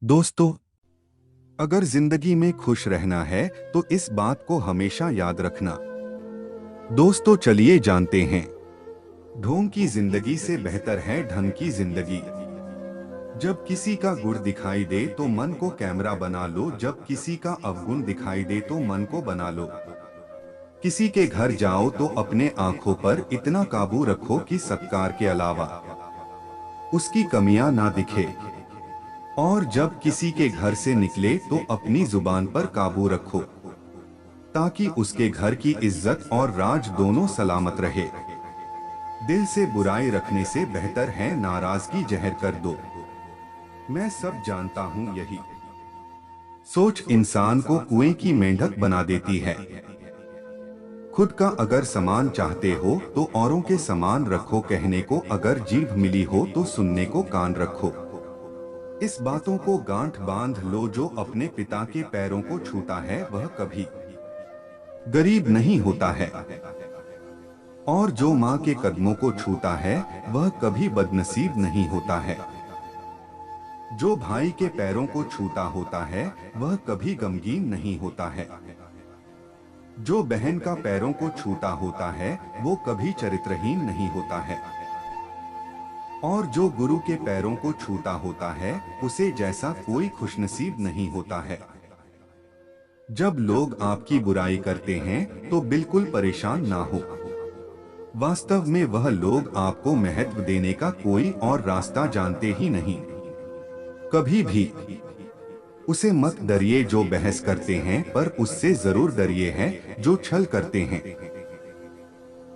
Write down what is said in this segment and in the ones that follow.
दोस्तों, अगर जिंदगी में खुश रहना है तो इस बात को हमेशा याद रखना। दोस्तों, चलिए जानते हैं, ढोंग की जिंदगी से बेहतर है ढंग की जिंदगी। जब किसी का गुण दिखाई दे तो मन को कैमरा बना लो, जब किसी का अवगुण दिखाई दे तो मन को बना लो। किसी के घर जाओ तो अपने आंखों पर इतना काबू रखो कि सत्कार के अलावा उसकी कमियां ना दिखे। और जब किसी के घर से निकले तो अपनी जुबान पर काबू रखो, ताकि उसके घर की इज्जत और राज दोनों सलामत रहे। दिल से बुराई रखने से बेहतर है नाराजगी जहर कर दो। मैं सब जानता हूँ, यही सोच इंसान को कुएं की मेंढक बना देती है। खुद का अगर समान चाहते हो तो औरों के समान रखो, कहने को अगर जीभ मिली हो तो सुनने को कान रखो। इस बातों को गांठ बांध लो, जो अपने पिता के पैरों को छूता है वह कभी गरीब नहीं होता है, और जो माँ के कदमों को छूता है वह कभी बदनसीब नहीं होता है। जो भाई के पैरों को छूता होता है वह कभी गमगीन नहीं होता है। जो बहन का पैरों को छूता होता है वो कभी चरित्रहीन नहीं होता है। और जो गुरु के पैरों को छूता होता है उसे जैसा कोई खुशनसीब नहीं होता है। जब लोग आपकी बुराई करते हैं तो बिल्कुल परेशान ना हो। वास्तव में वह लोग आपको महत्व देने का कोई और रास्ता जानते ही नहीं। कभी भी उसे मत डरिए जो बहस करते हैं, पर उससे जरूर डरिए हैं जो छल करते हैं।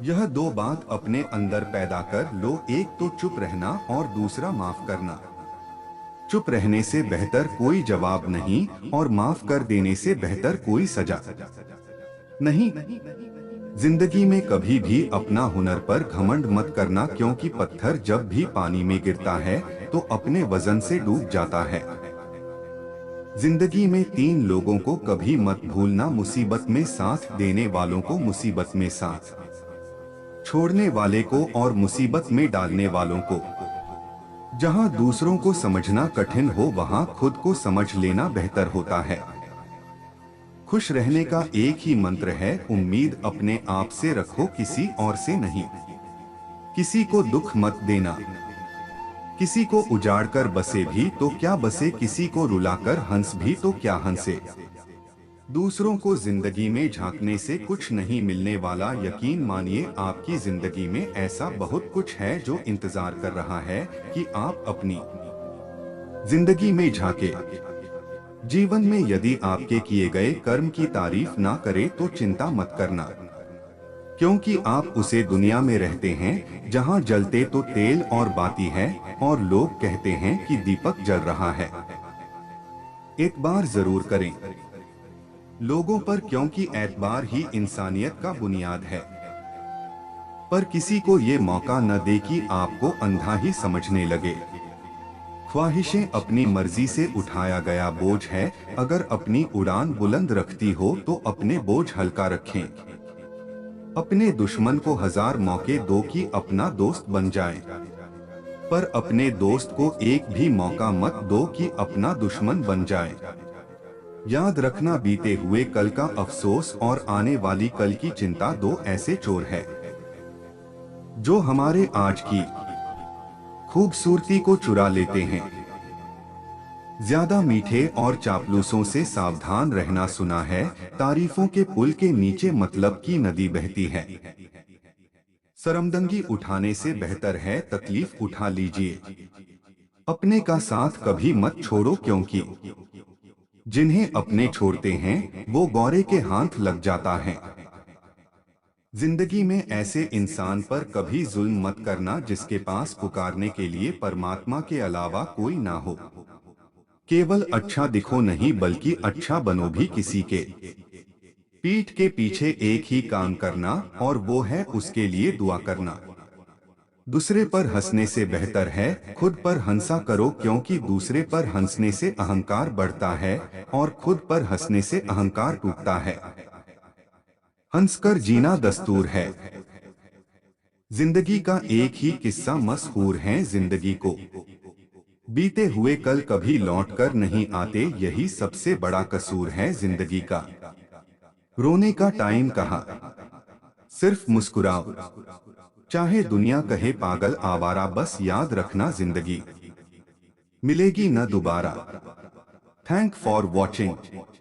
यह दो बात अपने अंदर पैदा कर लो, एक तो चुप रहना और दूसरा माफ करना। चुप रहने से बेहतर कोई जवाब नहीं, और माफ कर देने से बेहतर कोई सजा नहीं। जिंदगी में कभी भी अपना हुनर पर घमंड मत करना, क्योंकि पत्थर जब भी पानी में गिरता है तो अपने वजन से डूब जाता है। जिंदगी में तीन लोगों को कभी मत भूलना, मुसीबत में साथ देने वालों को, मुसीबत में साथ छोड़ने वाले को, और मुसीबत में डालने वालों को। जहां दूसरों को समझना कठिन हो वहां खुद को समझ लेना बेहतर होता है। खुश रहने का एक ही मंत्र है, उम्मीद अपने आप से रखो, किसी और से नहीं। किसी को दुख मत देना, किसी को उजाड़ कर बसे भी तो क्या बसे, किसी को रुलाकर हंस भी तो क्या हंसे। दूसरों को जिंदगी में झांकने से कुछ नहीं मिलने वाला, यकीन मानिए आपकी जिंदगी में ऐसा बहुत कुछ है जो इंतजार कर रहा है कि आप अपनी जिंदगी में झांके। जीवन में यदि आपके किए गए कर्म की तारीफ ना करे तो चिंता मत करना, क्योंकि आप उसे दुनिया में रहते हैं जहां जलते तो तेल और बाती है, और लोग कहते हैं कि दीपक जल रहा है। एक बार जरूर करें लोगों पर, क्योंकि एतबार ही इंसानियत का बुनियाद है। पर किसी को ये मौका न दे कि आपको अंधा ही समझने लगे। ख्वाहिशें अपनी मर्जी से उठाया गया बोझ है, अगर अपनी उड़ान बुलंद रखती हो तो अपने बोझ हल्का रखें। अपने दुश्मन को हजार मौके दो कि अपना दोस्त बन जाए, पर अपने दोस्त को एक भी मौका मत दो कि अपना दुश्मन बन जाए। याद रखना, बीते हुए कल का अफसोस और आने वाली कल की चिंता दो ऐसे चोर है जो हमारे आज की खूबसूरती को चुरा लेते हैं। ज्यादा मीठे और चापलूसों से सावधान रहना, सुना है तारीफों के पुल के नीचे मतलब की नदी बहती है। शर्मदंगी उठाने से बेहतर है तकलीफ उठा लीजिए। अपने का साथ कभी मत छोड़ो, क्योंकि जिन्हें अपने छोड़ते हैं वो गौरे के हाथ लग जाता है। जिंदगी में ऐसे इंसान पर कभी जुल्म मत करना जिसके पास पुकारने के लिए परमात्मा के अलावा कोई ना हो। केवल अच्छा दिखो नहीं बल्कि अच्छा बनो भी। किसी के पीठ के पीछे एक ही काम करना, और वो है उसके लिए दुआ करना। दूसरे पर हंसने से बेहतर है खुद पर हंसा करो, क्योंकि दूसरे पर हंसने से अहंकार बढ़ता है और खुद पर हंसने से अहंकार टूटता है। हंसकर जीना दस्तूर है। जिंदगी का एक ही किस्सा मशहूर है, जिंदगी को बीते हुए कल कभी लौटकर नहीं आते, यही सबसे बड़ा कसूर है जिंदगी का। रोने का टाइम कहाँ, सिर्फ मुस्कुराओ। चाहे दुनिया कहे पागल आवारा, बस याद रखना जिंदगी मिलेगी न दोबारा। Thank for watching.